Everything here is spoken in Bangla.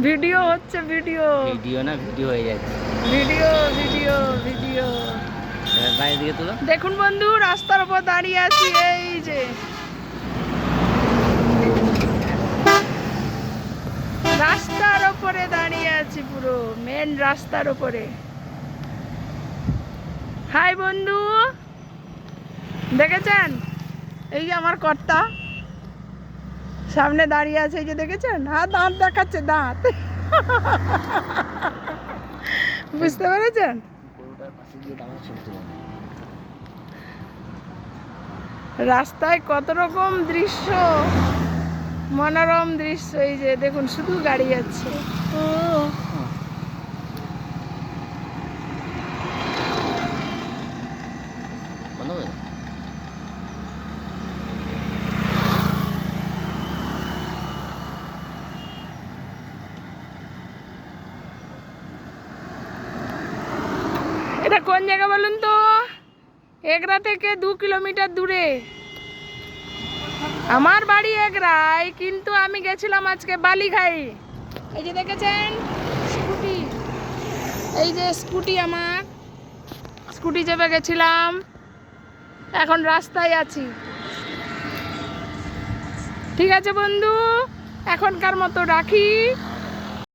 ভিডিও হচ্ছে, ভিডিও ভিডিও না ভিডিও হয়ে যাচ্ছে। ভিডিও ভিডিও ভিডিও বাইরের দিকে তুলো। দেখুন বন্ধু, রাস্তার উপর দাঁড়িয়ে আছি। এই যে রাস্তার উপরে দাঁড়িয়ে আছি, পুরো মেন রাস্তার উপরে। হাই বন্ধু, দেখেছেন? এই যে আমার কর্তা সামনে দাঁড়িয়ে আছে, এই যে দেখেছেন? দাঁত দেখাচ্ছে, দাঁত। বুঝতে পেরেছেন? রাস্তায় কত রকম দৃশ্য, মনোরম দৃশ্য। এই যে দেখুন, শুধু গাড়ি যাচ্ছে। এটা কোন জায়গা বলুন তো? এগরা থেকে 2 কিলোমিটার দূরে। আমার বাড়ি এগরায়, কিন্তু আমি গেছিলাম আজকে বালিঘাই। এই যে দেখেছেন স্কুটি, এই যে স্কুটি, আমার স্কুটি চেপে গেছিলাম, এখন রাস্তায় আছি। ঠিক আছে বন্ধু, এখনকার মতো রাখি।